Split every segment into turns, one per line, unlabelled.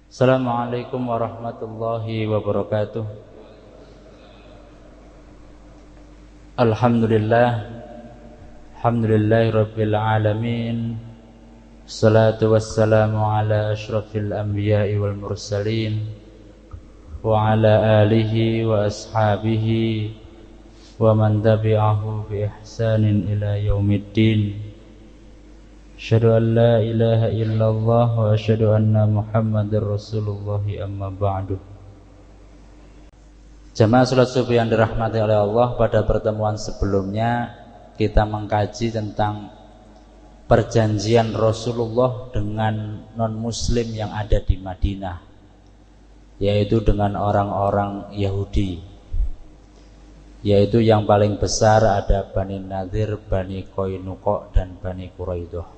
Assalamualaikum warahmatullahi wabarakatuh. Alhamdulillahi rabbil alamin. Salatu wassalamu ala ashrafil anbiya'i wal mursalin wa ala alihi wa ashabihi wa man tabi'ahu bi ihsanin ila yaumiddin. Asyhadu an la ilaha illallah wa asyhadu anna Muhammadar Rasulullah, amma ba'du. Jamaah salat subuh yang dirahmati oleh Allah, pada pertemuan sebelumnya kita mengkaji tentang perjanjian Rasulullah dengan non-muslim yang ada di Madinah, yaitu dengan orang-orang Yahudi, yaitu yang paling besar ada Bani Nadir, Bani Qainuqa, dan Bani Quraidah.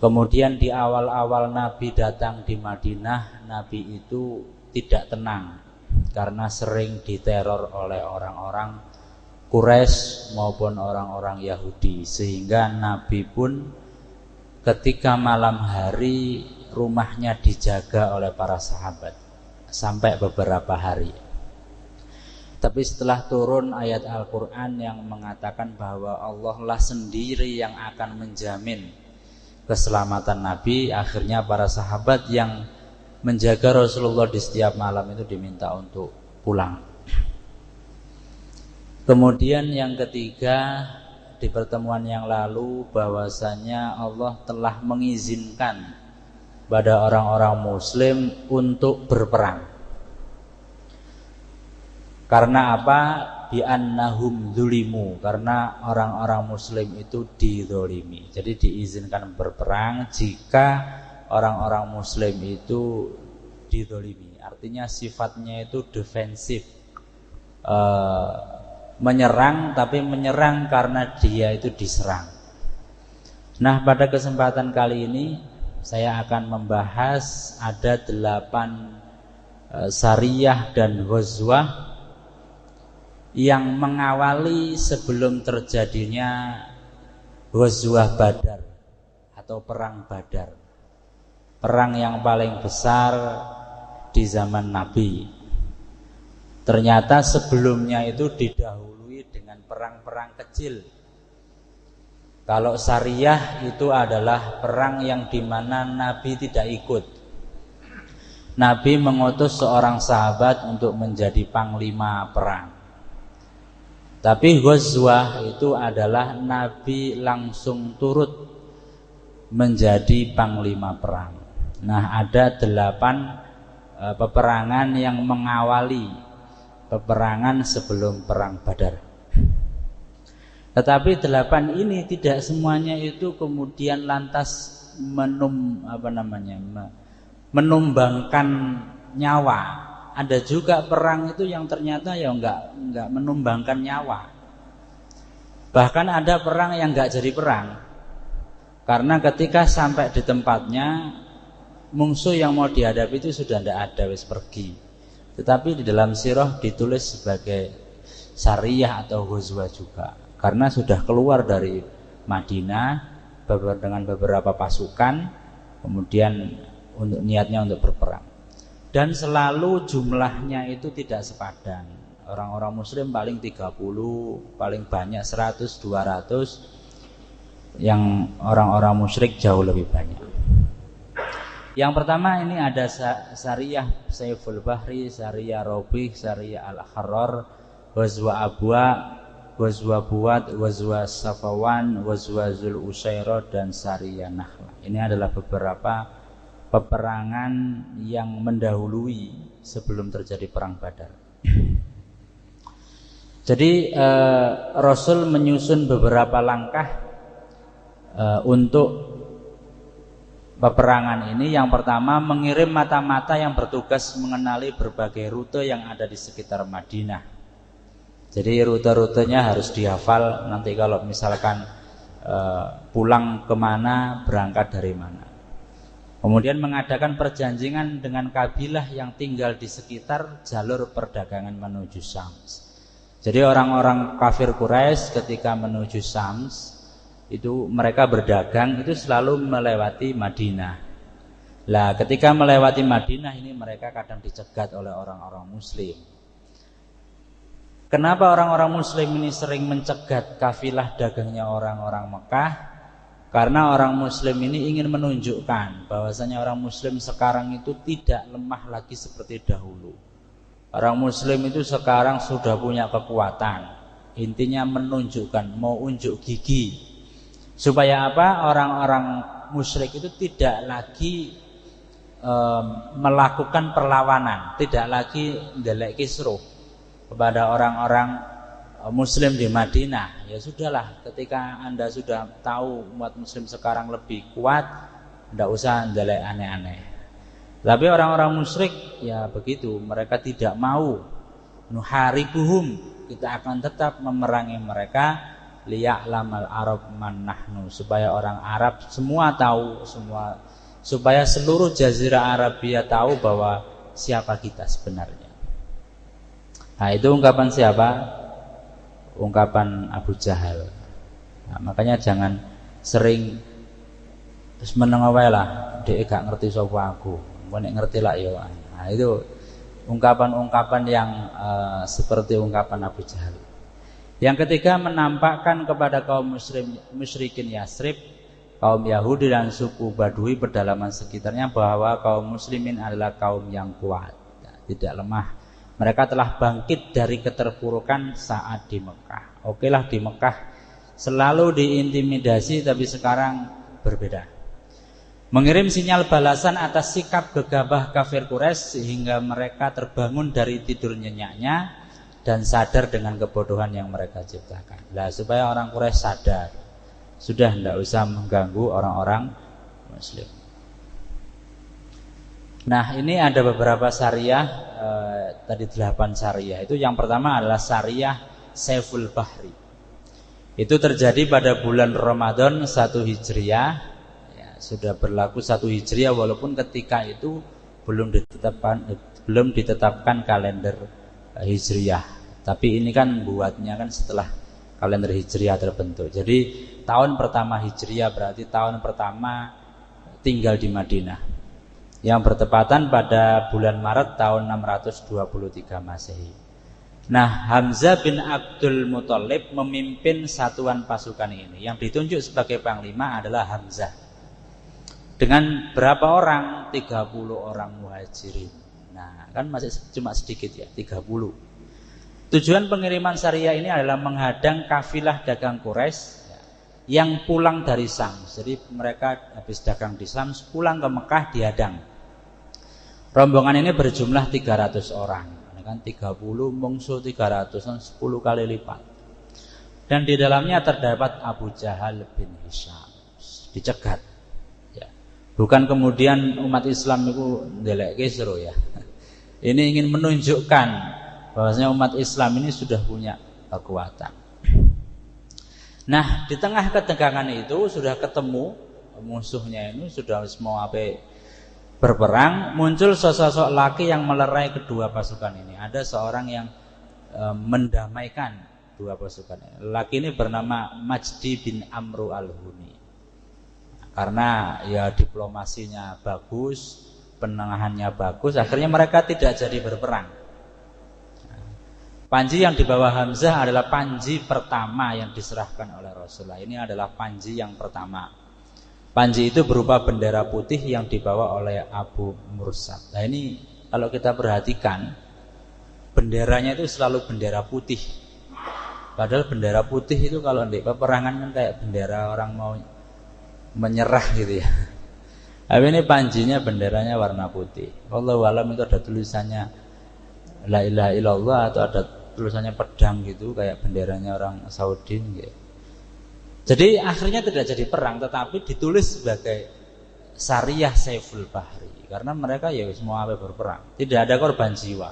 Kemudian di awal-awal Nabi datang di Madinah, Nabi itu tidak tenang karena sering diteror oleh orang-orang Quraisy maupun orang-orang Yahudi, sehingga Nabi pun ketika malam hari rumahnya dijaga oleh para sahabat sampai beberapa hari. Tapi setelah turun ayat Al-Quran yang mengatakan bahwa Allah lah sendiri yang akan menjamin keselamatan Nabi, akhirnya para sahabat yang menjaga Rasulullah di setiap malam itu diminta untuk pulang. Kemudian yang ketiga, di pertemuan yang lalu, bahwasanya Allah telah mengizinkan pada orang-orang muslim untuk berperang. Karena apa? Bi'annahum zulimu, karena orang-orang muslim itu dizolimi. Jadi diizinkan berperang jika orang-orang muslim itu dizolimi. Artinya sifatnya itu defensif, menyerang, tapi menyerang karena dia itu diserang. Nah, pada kesempatan kali ini saya akan membahas ada 8 sariyah dan ghazwah yang mengawali sebelum terjadinya ghazwah Badar atau perang Badar, perang yang paling besar di zaman Nabi. Ternyata sebelumnya itu didahului dengan perang-perang kecil. Kalau sariyah itu adalah perang yang dimana Nabi tidak ikut. Nabi mengutus seorang sahabat untuk menjadi panglima perang. Tapi ghazwah itu adalah Nabi langsung turut menjadi panglima perang. Nah, ada 8 peperangan yang mengawali peperangan sebelum perang Badar. Tetapi 8 ini tidak semuanya itu kemudian lantas menumbangkan nyawa. Ada juga perang itu yang ternyata ya enggak menumbangkan nyawa. Bahkan ada perang yang enggak jadi perang, karena ketika sampai di tempatnya musuh yang mau dihadapi itu sudah enggak ada, wis pergi. Tetapi di dalam sirah ditulis sebagai sariyah atau ghazwah juga, karena sudah keluar dari Madinah dengan beberapa pasukan, kemudian niatnya untuk berperang. Dan selalu jumlahnya itu tidak sepadan. Orang-orang muslim paling 30, paling banyak 100, 200. Yang orang-orang musyrik jauh lebih banyak. Yang pertama ini ada sariyah Saiful Bahri, sariyah Robih, sariyah Al-Harrar, ghazwah Abwa, ghazwah Buat, ghazwah Safawan, ghazwah Zul Usairah, dan sariyah Nakhla. Ini adalah beberapa peperangan yang mendahului sebelum terjadi perang Badar. Jadi Rasul menyusun beberapa langkah untuk peperangan ini. Yang pertama, mengirim mata-mata yang bertugas mengenali berbagai rute yang ada di sekitar Madinah. Jadi rute-rutenya harus dihafal, nanti kalau misalkan pulang kemana, berangkat dari mana. Kemudian mengadakan perjanjian dengan kabilah yang tinggal di sekitar jalur perdagangan menuju Syams. Jadi orang-orang kafir Quraisy ketika menuju Syams itu mereka berdagang itu selalu melewati Madinah. Lah ketika melewati Madinah ini mereka kadang dicegat oleh orang-orang muslim. Kenapa orang-orang muslim ini sering mencegat kafilah dagangnya orang-orang Mekah? Karena orang muslim ini ingin menunjukkan bahwasanya orang muslim sekarang itu tidak lemah lagi seperti dahulu. Orang muslim itu sekarang sudah punya kekuatan. Intinya menunjukkan, mau unjuk gigi. Supaya apa? Orang-orang musyrik itu tidak lagi melakukan perlawanan, tidak lagi ndelek kisruh kepada orang-orang muslim di Madinah. Ya sudahlah, ketika Anda sudah tahu umat muslim sekarang lebih kuat, tidak usah ndelek aneh-aneh. Tapi orang-orang musyrik ya begitu, mereka tidak mau. Nuharibuhum, kita akan tetap memerangi mereka, liya'lamal arab man nahnu, supaya orang Arab semua tahu, supaya seluruh jazirah Arabia tahu bahwa siapa kita sebenarnya. Nah itu ungkapan siapa? Ungkapan Abu Jahal. Nah, makanya jangan sering terus menengawai lah, dia gak ngerti sapa aku, nek ngerti lah ya. Nah itu ungkapan-ungkapan yang seperti ungkapan Abu Jahal. Yang ketiga, menampakkan kepada kaum musyrikin Yasrib, kaum Yahudi dan suku Badui pedalaman sekitarnya bahwa kaum muslimin adalah kaum yang kuat, tidak lemah. Mereka telah bangkit dari keterpurukan saat di Mekah. Oke lah, di Mekah selalu diintimidasi, tapi sekarang berbeda. Mengirim sinyal balasan atas sikap gegabah kafir Quraisy sehingga mereka terbangun dari tidur nyenyaknya dan sadar dengan kebodohan yang mereka ciptakan. Lah supaya orang Quraisy sadar, sudah tidak usah mengganggu orang-orang muslim. Nah ini ada beberapa syariah, tadi 8 syariah. Itu yang pertama adalah syariah Saiful Bahri. Itu terjadi pada bulan Ramadan 1 Hijriah ya, sudah berlaku 1 Hijriah walaupun ketika itu belum ditetapkan kalender Hijriah. Tapi ini kan buatnya kan setelah kalender Hijriah terbentuk. Jadi tahun pertama Hijriah berarti tahun pertama tinggal di Madinah, yang bertepatan pada bulan Maret tahun 623 Masehi. Nah, Hamzah bin Abdul Muthalib memimpin satuan pasukan ini. Yang ditunjuk sebagai panglima adalah Hamzah. Dengan berapa orang? 30 orang muhajirin. Nah, kan masih cuma sedikit ya, 30. Tujuan pengiriman syariah ini adalah menghadang kafilah dagang Quraisy yang pulang dari Syam. Jadi mereka habis dagang di Syam, pulang ke Mekah dihadang. Rombongan ini berjumlah 300 orang. Ini kan 30 mungsuh 300, 10 kali lipat. Dan di dalamnya terdapat Abu Jahal bin Hisham. Dicegat. Ya. Bukan kemudian umat Islam itu ndelek kisruh ya. Ini ingin menunjukkan bahwasanya umat Islam ini sudah punya kekuatan. Nah, di tengah ketegangan itu sudah ketemu musuhnya ini, sudah mau berperang, muncul sosok laki yang melerai kedua pasukan ini. Ada seorang yang mendamaikan dua pasukan ini. Laki ini bernama Majdi bin Amru al-Huni. Karena ya diplomasinya bagus, penengahannya bagus, akhirnya mereka tidak jadi berperang. Panji yang dibawa Hamzah adalah panji pertama yang diserahkan oleh Rasulullah. Ini adalah panji yang pertama. Panji itu berupa bendera putih yang dibawa oleh Abu Mursad. Nah ini kalau kita perhatikan, benderanya itu selalu bendera putih. Padahal bendera putih itu kalau di peperangan kan kayak bendera orang mau menyerah gitu ya. Tapi ini panjinya benderanya warna putih. Wallahu alam itu ada tulisannya La ilaha illallah atau ada tulisannya pedang gitu kayak benderanya orang Saudi gitu. Jadi akhirnya tidak jadi perang, tetapi ditulis sebagai syariah Saiful Bahri karena mereka ya semua berperang, tidak ada korban jiwa.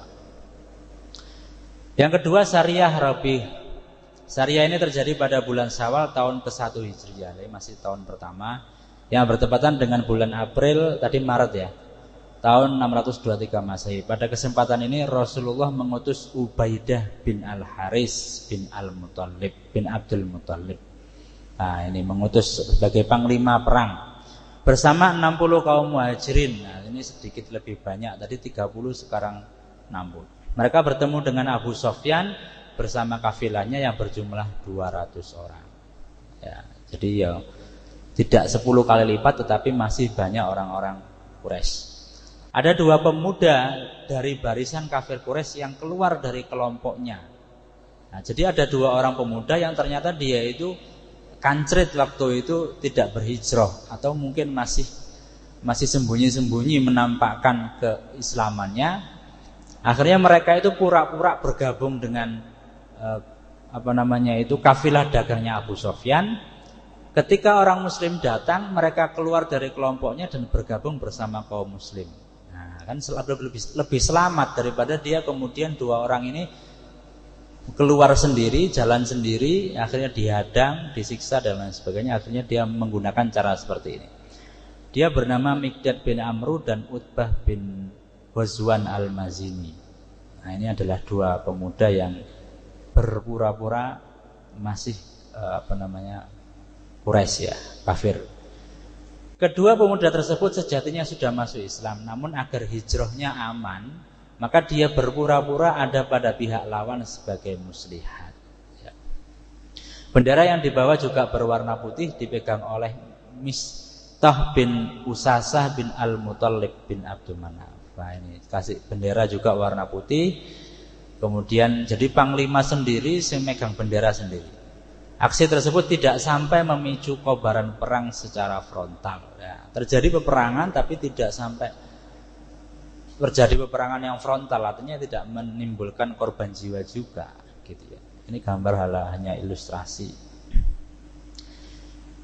Yang kedua syariah Rabi. Syariah ini terjadi pada bulan Syawal tahun ke-1 Hijriah, masih tahun pertama, yang bertepatan dengan bulan April tadi Maret ya, tahun 623 Masehi. Pada kesempatan ini Rasulullah mengutus Ubaidah bin Al-Haris bin Al-Muthalib bin Abdul Muthalib. Nah, ini mengutus sebagai panglima perang bersama 60 kaum muhajirin. Nah, ini sedikit lebih banyak, tadi 30 sekarang 60. Mereka bertemu dengan Abu Sofyan bersama kafilahnya yang berjumlah 200 orang. Ya, jadi ya tidak 10 kali lipat, tetapi masih banyak orang-orang Quraisy. Ada 2 pemuda dari barisan kafir Quraisy yang keluar dari kelompoknya. Nah, jadi ada 2 orang pemuda yang ternyata dia itu kancrit waktu itu, tidak berhijrah atau mungkin masih sembunyi-sembunyi menampakkan keislamannya. Akhirnya mereka itu pura-pura bergabung dengan kafilah dagangnya Abu Sofyan. Ketika orang muslim datang, mereka keluar dari kelompoknya dan bergabung bersama kaum muslim. Nah, kan lebih selamat daripada dia kemudian 2 orang ini keluar sendiri, jalan sendiri, akhirnya dihadang, disiksa dan lain sebagainya. Akhirnya dia menggunakan cara seperti ini. Dia bernama Miqdad bin Amru dan Utbah bin Ghazwan al-Mazini. Nah, ini adalah 2 pemuda yang berpura-pura masih Quraisy, ya, kafir. Kedua pemuda tersebut sejatinya sudah masuk Islam, namun agar hijrahnya aman, maka dia berpura-pura ada pada pihak lawan sebagai muslihat. Ya. Bendera yang dibawa juga berwarna putih, dipegang oleh Mistah bin Usasah bin Al-Muttalib bin Abdul Manaf. Nah, ini kasih bendera juga warna putih. Kemudian jadi panglima sendiri, memegang bendera sendiri. Aksi tersebut tidak sampai memicu kobaran perang secara frontal. Ya, terjadi peperangan tapi tidak sampai terjadi peperangan yang frontal, artinya tidak menimbulkan korban jiwa juga, gitu ya. Ini gambar hanya ilustrasi.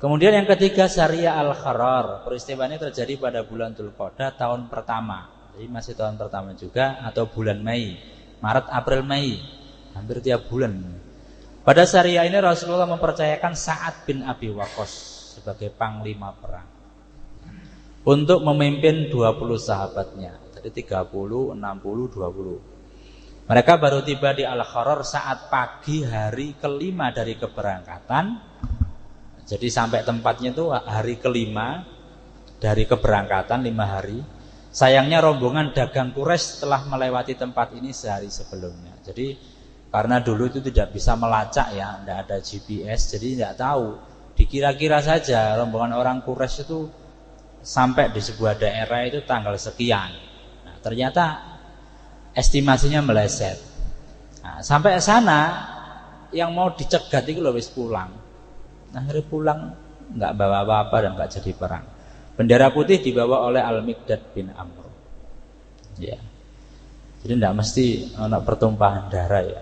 Kemudian yang ketiga, Syariah Al-Kharar. Peristiwa ini terjadi pada bulan Dzulqa'dah tahun pertama. Jadi masih tahun pertama juga, atau bulan Mei, Maret, April, Mei, hampir tiap bulan. Pada syariah ini Rasulullah mempercayakan Sa'ad bin Abi Waqqas sebagai panglima perang untuk memimpin 20 sahabatnya. Jadi 30, 60, 20. Mereka baru tiba di Al-Kharar saat pagi hari kelima dari keberangkatan. Jadi sampai tempatnya itu hari kelima dari keberangkatan, 5 hari. Sayangnya rombongan dagang Quraisy telah melewati tempat ini sehari sebelumnya. Jadi karena dulu itu tidak bisa melacak, ya, tidak ada GPS, jadi tidak tahu. Dikira-kira saja rombongan orang Quraisy itu sampai di sebuah daerah itu tanggal sekian. Nah, ternyata estimasinya meleset. Nah, sampai sana yang mau dicegat itu wis pulang. Nah, akhirnya pulang nggak bawa apa-apa dan nggak jadi perang. Bendera putih dibawa oleh Al-Miqdad bin Amr. Ya. Jadi tidak mesti ada pertumpahan darah, ya.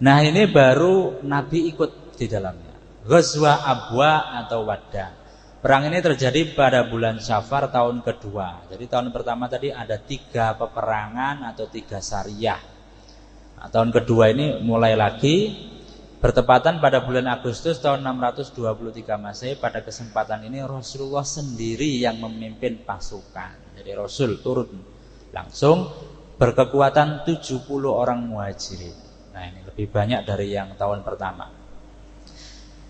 Nah, ini baru Nabi ikut di dalamnya. Ghazwa Abwa atau Wadda. Perang ini terjadi pada bulan Syafar tahun kedua. Jadi tahun pertama tadi ada 3 peperangan atau 3 syariah. Nah, tahun kedua ini mulai lagi, bertepatan pada bulan Agustus tahun 623 Masehi. Pada kesempatan ini Rasulullah sendiri yang memimpin pasukan. Jadi Rasul turun langsung, berkekuatan 70 orang muhajirin. Nah, ini lebih banyak dari yang tahun pertama.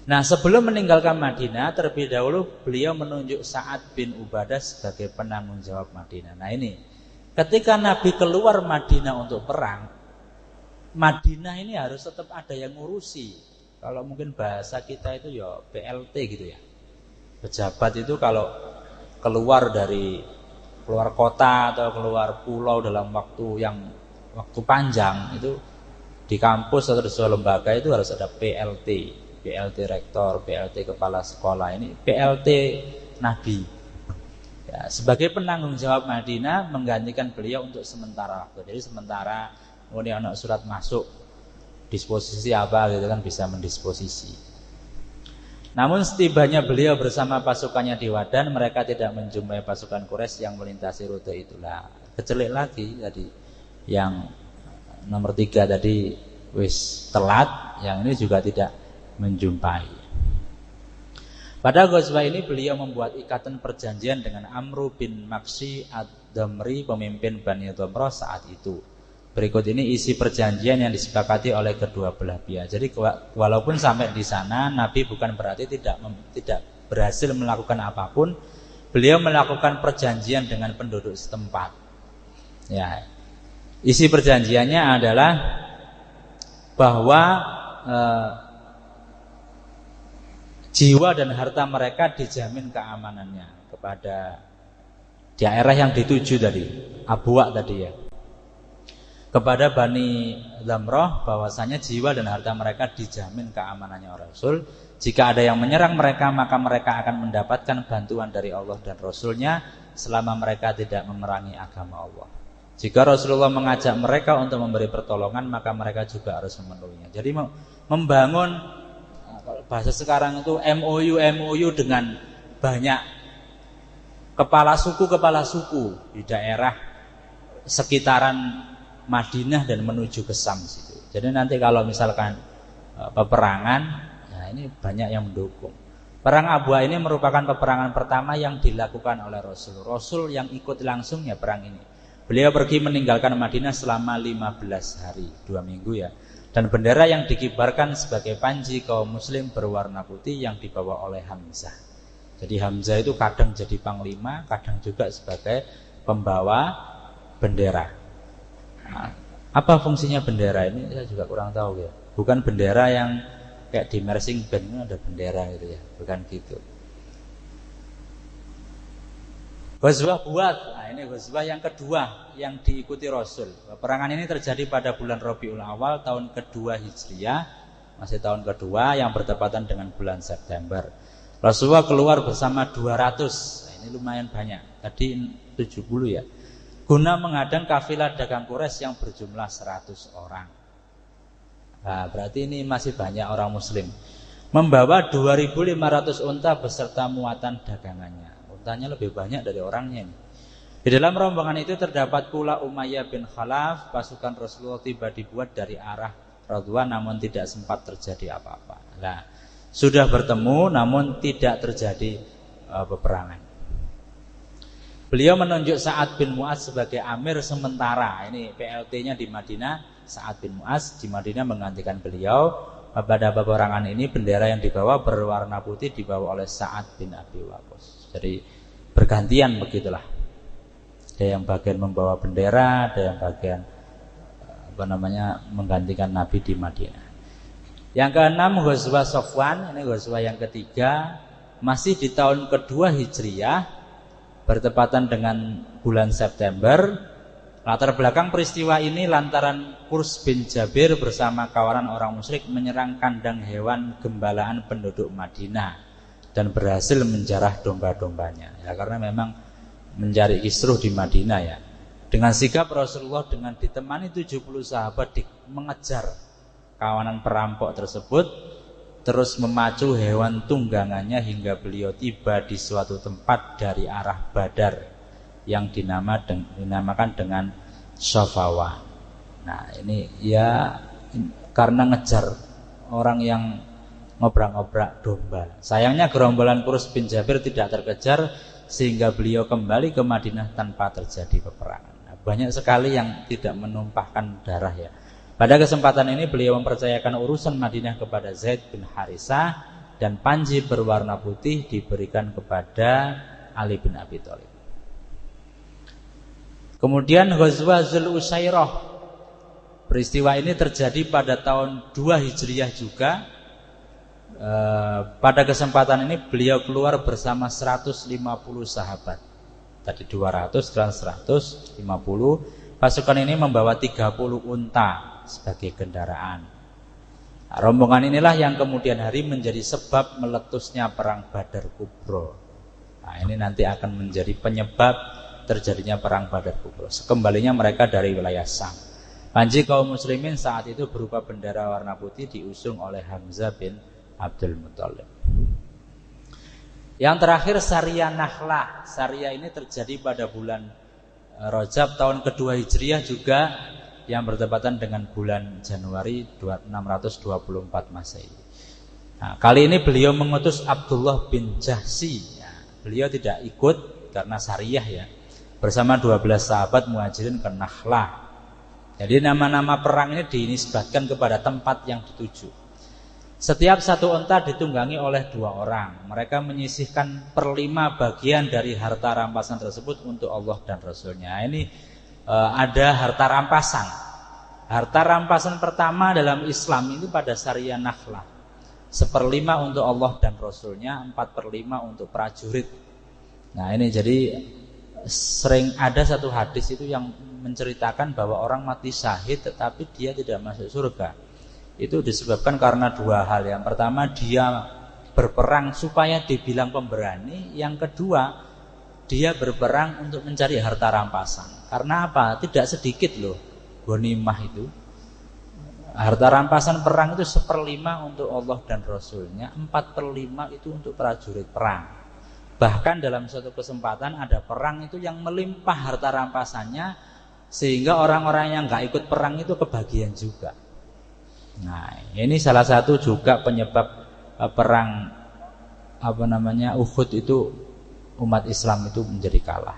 Nah, sebelum meninggalkan Madinah, terlebih dahulu beliau menunjuk Sa'ad bin Ubadah sebagai penanggung jawab Madinah. Nah, ini ketika Nabi keluar Madinah untuk perang, Madinah ini harus tetap ada yang ngurusi. Kalau mungkin bahasa kita itu ya PLT gitu ya. Pejabat itu kalau keluar kota atau keluar pulau dalam waktu panjang, itu di kampus atau di sebuah lembaga itu harus ada PLT rektor, PLT kepala sekolah. Ini PLT Nabi. Ya, sebagai penanggung jawab Madinah, menggantikan beliau untuk sementara waktu. Jadi sementara kemudian anak surat masuk, disposisi apa gitu kan, bisa mendisposisi. Namun setibanya beliau bersama pasukannya di Wadan, mereka tidak menjumpai pasukan Quraisy yang melintasi rute itulah. Kecelik lagi tadi yang nomor 3 tadi wis telat, yang ini juga tidak menjumpai. Pada ghazwa ini beliau membuat ikatan perjanjian dengan Amru bin Maksi ad-Damri, pemimpin Bani Dhamrah saat itu. Berikut ini isi perjanjian yang disepakati oleh kedua belah pihak. Jadi walaupun sampai di sana Nabi bukan berarti tidak berhasil melakukan apapun, beliau melakukan perjanjian dengan penduduk setempat. Ya, isi perjanjiannya adalah bahwa jiwa dan harta mereka dijamin keamanannya kepada daerah yang dituju tadi, Abuwa tadi ya. Kepada Bani Zamrah bahwasanya jiwa dan harta mereka dijamin keamanannya oleh Rasul. Jika ada yang menyerang mereka, maka mereka akan mendapatkan bantuan dari Allah dan Rasulnya selama mereka tidak memerangi agama Allah. Jika Rasulullah mengajak mereka untuk memberi pertolongan, maka mereka juga harus memenuhinya. Jadi membangun, kalau bahasa sekarang itu MOU dengan banyak kepala suku di daerah sekitaran Madinah dan menuju ke Syam situ. Jadi nanti kalau misalkan peperangan, nah ini banyak yang mendukung. Perang Abuwa ini merupakan peperangan pertama yang dilakukan oleh Rasul. Rasul yang ikut langsung ya perang ini. Beliau pergi meninggalkan Madinah selama 15 hari, 2 minggu ya. Dan bendera yang dikibarkan sebagai panji kaum muslim berwarna putih yang dibawa oleh Hamzah. Jadi Hamzah itu kadang jadi panglima, kadang juga sebagai pembawa bendera. Nah, apa fungsinya bendera ini saya juga kurang tahu ya. Bukan bendera yang kayak di marching band itu ada bendera gitu ya, bukan gitu. Ghazwah Buat, nah ini ghazwah yang kedua yang diikuti Rasul. Peperangan ini terjadi pada bulan Rabiul Awal tahun kedua Hijriah, masih tahun kedua yang bertepatan dengan bulan September. Rasulullah keluar bersama 200, nah ini lumayan banyak, tadi 70 ya, guna menghadang kafilah dagang Quraisy yang berjumlah 100 orang. Nah, berarti ini masih banyak orang muslim. Membawa 2.500 unta beserta muatan dagangannya. Untanya lebih banyak dari orangnya ini. Di dalam rombongan itu terdapat pula Umayyah bin Khalaf. Pasukan Rasulullah tiba dibuat dari arah Radwan, namun tidak sempat terjadi apa-apa. Nah, sudah bertemu namun tidak terjadi peperangan. Beliau menunjuk Sa'ad bin Mu'adz sebagai amir sementara. Ini PLT-nya di Madinah. Sa'ad bin Mu'adz di Madinah menggantikan beliau. Pada peperangan ini bendera yang dibawa berwarna putih dibawa oleh Sa'ad bin Abi Waqqas. Jadi bergantian begitulah. Ada yang bagian membawa bendera, ada yang bagian menggantikan Nabi di Madinah. Yang keenam Ghazwah Safwan, ini ghazwah yang ketiga, masih di tahun kedua Hijriah, bertepatan dengan bulan September. Latar belakang peristiwa ini lantaran Qurs bin Jabir bersama kawanan orang musyrik menyerang kandang hewan gembalaan penduduk Madinah dan berhasil menjarah domba-dombanya. Ya, karena memang mencari kisruh di Madinah ya. Dengan sigap Rasulullah dengan ditemani 70 sahabat mengejar kawanan perampok tersebut, terus memacu hewan tunggangannya hingga beliau tiba di suatu tempat dari arah Badar yang dinamakan dengan Safawan. Nah ini ya karena ngejar orang yang ngobrak-ngobrak domba. Sayangnya gerombolan Qurs bin Jabir tidak terkejar sehingga beliau kembali ke Madinah tanpa terjadi peperangan. Nah, banyak sekali yang tidak menumpahkan darah ya. Pada kesempatan ini beliau mempercayakan urusan Madinah kepada Zaid bin Harisah dan panji berwarna putih diberikan kepada Ali bin Abi Thalib. Kemudian Ghazwah Dzul Usairah. Peristiwa ini terjadi pada tahun 2 Hijriah juga. Pada kesempatan ini beliau keluar bersama 150 sahabat. Tadi 200, sekarang 150. Pasukan ini membawa 30 unta sebagai kendaraan. Nah, rombongan inilah yang kemudian hari menjadi sebab meletusnya perang Badar Kubro. Nah, ini nanti akan menjadi penyebab terjadinya perang Badar Kubro. Sekembalinya mereka dari wilayah Syam. Panji kaum muslimin saat itu berupa bendera warna putih diusung oleh Hamzah bin Abdul Muthalib. Yang terakhir Sariyah Nakhlah. Sariyah ini terjadi pada bulan Rajab tahun kedua Hijriah juga, yang bertepatan dengan bulan Januari 624 Masehi. Nah, kali ini beliau mengutus Abdullah bin Jahsy. Ya, beliau tidak ikut karena Sariyah ya. Bersama 12 sahabat muhajirin ke Nakhlah. Jadi nama-nama perang ini dinisbatkan kepada tempat yang dituju. Setiap satu unta ditunggangi oleh 2 orang. Mereka menyisihkan 1/5 bagian dari harta rampasan tersebut untuk Allah dan Rasulnya. Ini ada harta rampasan. Harta rampasan pertama dalam Islam itu pada Syariah Nakhlah. 1/5 untuk Allah dan Rasulnya, 4/5 untuk prajurit. Nah ini jadi sering ada satu hadis itu yang menceritakan bahwa orang mati syahid tetapi dia tidak masuk surga. Itu disebabkan karena 2 hal. Yang pertama, dia berperang supaya dibilang pemberani. Yang kedua, dia berperang untuk mencari harta rampasan. Karena apa? Tidak sedikit loh ghanimah itu. Harta rampasan perang itu 1/5 untuk Allah dan Rasulnya, 4/5 itu untuk prajurit perang. Bahkan dalam suatu kesempatan ada perang itu yang melimpah harta rampasannya, sehingga orang-orang yang nggak ikut perang itu kebagian juga. Nah, ini salah satu juga penyebab perang Uhud itu umat Islam itu menjadi kalah.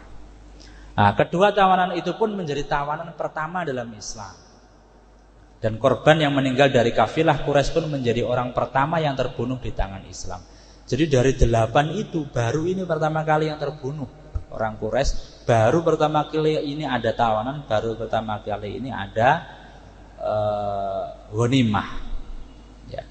Nah, kedua tawanan itu pun menjadi tawanan pertama dalam Islam. Dan korban yang meninggal dari kafilah Quraisy pun menjadi orang pertama yang terbunuh di tangan Islam. Jadi dari 8 itu baru ini pertama kali yang terbunuh orang Quraisy. Baru pertama kali ini ada tawanan, baru pertama kali ini ada ghanimah. Ya.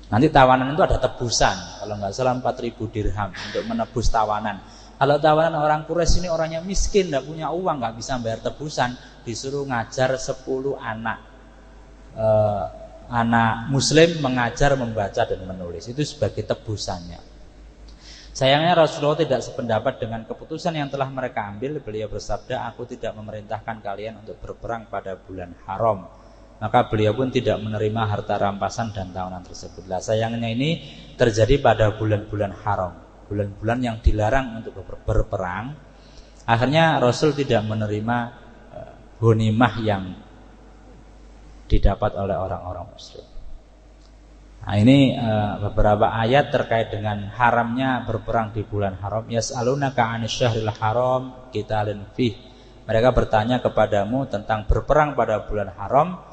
Nanti tawanan itu ada tebusan. Kalau nggak salah 4.000 dirham untuk menebus tawanan. Kalau tawanan orang Quraisy ini orangnya miskin, nggak punya uang, nggak bisa bayar tebusan, disuruh ngajar 10 anak Muslim mengajar membaca dan menulis. Itu sebagai tebusannya. Sayangnya Rasulullah tidak sependapat dengan keputusan yang telah mereka ambil. Beliau bersabda, aku tidak memerintahkan kalian untuk berperang pada bulan haram. Maka beliau pun tidak menerima harta rampasan dan tawanan tersebut. Lah sayangnya ini terjadi pada bulan-bulan haram, bulan-bulan yang dilarang untuk berperang. Akhirnya Rasul tidak menerima ghanimah yang didapat oleh orang-orang Muslim. Nah ini beberapa ayat terkait dengan haramnya berperang di bulan haram. Yas'alunaka 'anil syahril haram qitalin fih. Mereka bertanya kepadamu tentang berperang pada bulan haram.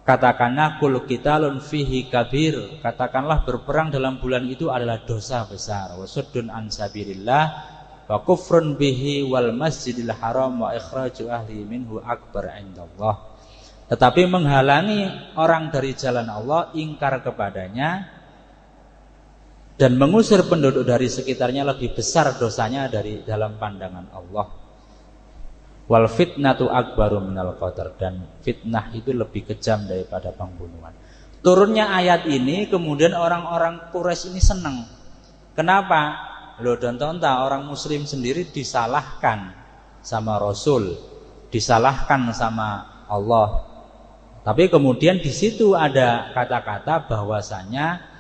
Katakanlah kul qitalun fihi kabir. Katakanlah berperang dalam bulan itu adalah dosa besar. Wa suddun an sabilillah wa kufrun bihi wal masjidil haram wa ikhraju ahli minhu akbar indallah. Tetapi menghalangi orang dari jalan Allah, ingkar kepadanya, dan mengusir penduduk dari sekitarnya lebih besar dosanya dari dalam pandangan Allah. Wal fitnatu akbaru minal qatl, dan fitnah itu lebih kejam daripada pembunuhan. Turunnya ayat ini kemudian orang-orang Quraisy ini senang. Kenapa? Loh, dan orang Muslim sendiri disalahkan sama Rasul, disalahkan sama Allah. Tapi kemudian di situ ada kata-kata bahwasanya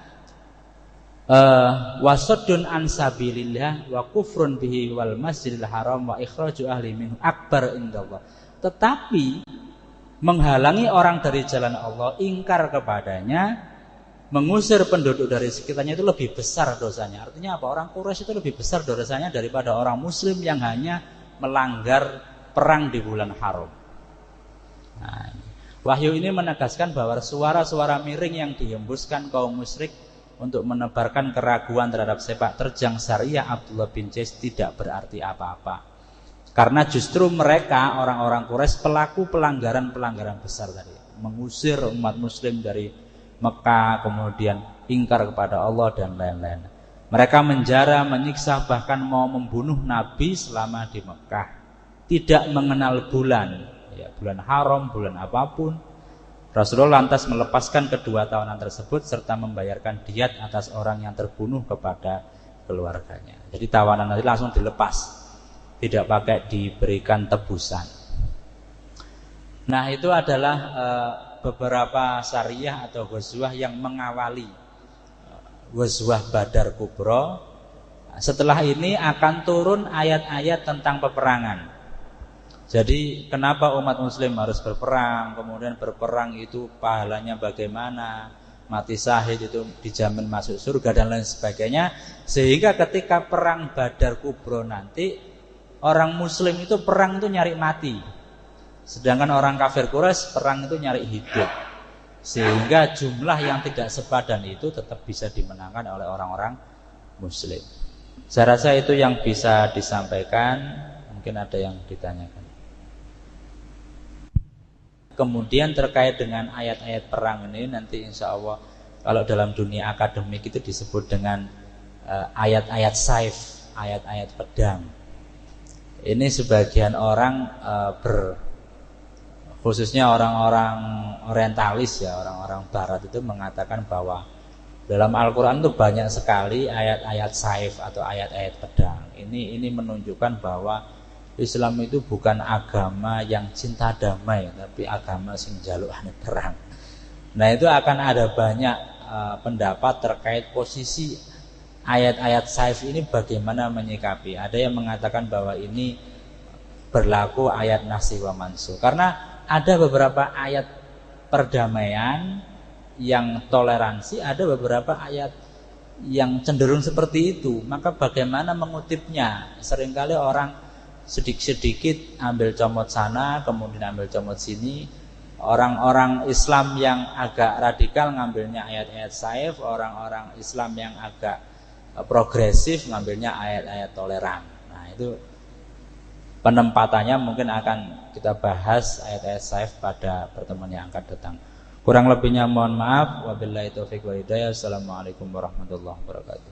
wasaddun an sabilillah wa kufrun bihi wal masjidil haram wa ikhraju ahli minhu akbar indallah. Tetapi menghalangi orang dari jalan Allah, ingkar kepadanya, mengusir penduduk dari sekitarnya itu lebih besar dosanya. Artinya apa? Orang Quraisy itu lebih besar dosanya daripada orang Muslim yang hanya melanggar perang di bulan haram. Nah, wahyu ini menegaskan bahwa suara-suara miring yang dihembuskan kaum musyrik untuk menebarkan keraguan terhadap sepak terjang syariah Abdullah bin Jais tidak berarti apa-apa. Karena justru mereka, orang-orang Quraisy, pelaku pelanggaran-pelanggaran besar tadi. Mengusir umat muslim dari Mekah, kemudian ingkar kepada Allah dan lain-lain. Mereka menjara, menyiksa, bahkan mau membunuh Nabi selama di Mekah. Tidak mengenal bulan, ya, bulan haram, bulan apapun. Rasulullah lantas melepaskan kedua tawanan tersebut serta membayarkan diat atas orang yang terbunuh kepada keluarganya. Jadi tawanan nanti langsung dilepas, tidak pakai diberikan tebusan. Nah, itu adalah beberapa syariah atau ghazwah yang mengawali ghazwah Badar Kubra. Setelah ini akan turun ayat-ayat tentang peperangan. Jadi kenapa umat muslim harus berperang, kemudian berperang itu pahalanya bagaimana, mati syahid itu dijamin masuk surga dan lain sebagainya. Sehingga ketika perang Badar Kubra nanti, orang muslim itu perang itu nyari mati, sedangkan orang kafir Quraisy perang itu nyari hidup. sehingga jumlah yang tidak sepadan itu tetap bisa dimenangkan oleh orang-orang muslim. Saya rasa itu yang bisa disampaikan. Mungkin ada yang ditanyakan. Kemudian terkait dengan ayat-ayat perang ini, nanti insya Allah kalau dalam dunia akademik itu disebut dengan ayat-ayat saif, ayat-ayat pedang. Ini sebagian orang khususnya orang-orang orientalis ya, orang-orang barat itu mengatakan bahwa dalam Al-Quran itu banyak sekali ayat-ayat saif atau ayat-ayat pedang. Ini menunjukkan bahwa Islam itu bukan agama yang cinta damai, tapi agama sing jalukane perang. Nah, itu akan ada banyak pendapat terkait posisi ayat-ayat saif ini bagaimana menyikapi. Ada yang mengatakan bahwa ini berlaku ayat nasikh wa mansukh, karena ada beberapa ayat perdamaian yang toleransi, ada beberapa ayat yang cenderung seperti itu. Maka bagaimana mengutipnya? Seringkali orang sedikit-sedikit ambil comot sana, kemudian ambil comot sini. Orang-orang Islam yang agak radikal ngambilnya ayat-ayat saif, orang-orang Islam yang agak progresif ngambilnya ayat-ayat toleran. Nah, itu penempatannya mungkin akan kita bahas ayat-ayat saif pada pertemuan yang akan datang. Kurang lebihnya mohon maaf. Wabillahi taufiq wa hidayah. Assalamualaikum warahmatullahi wabarakatuh.